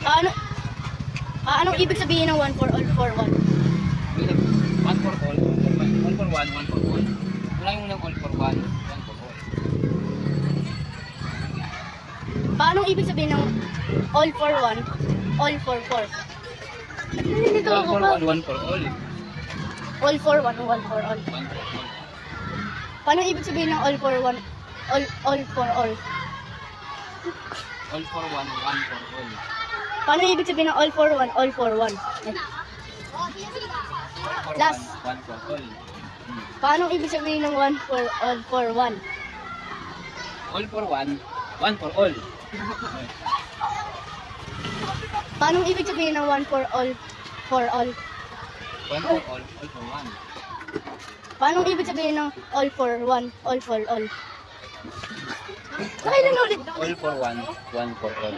Ano, anong ibig sabihin ng one for all for one? One for all, one for one, one for all. Wala yung unang all for one for all. Paano ibig sabihin ng all for one, all for four? Nalilito One ako for pa. all, one for all. All for one, all for all. One for all. Paano ibig sabihin ng all for one, all for all? All for one, one for all. Paano ibig sabihin ng all for one, all for one? For Last. one for all. Paano ibig sabihin ng one for all for one? All for one for all. Paano ibig sabihin ng one for all for all? One for all for one. Paano ibig sabihin ng all for one, all for all? Kailan ulit? All for one for all.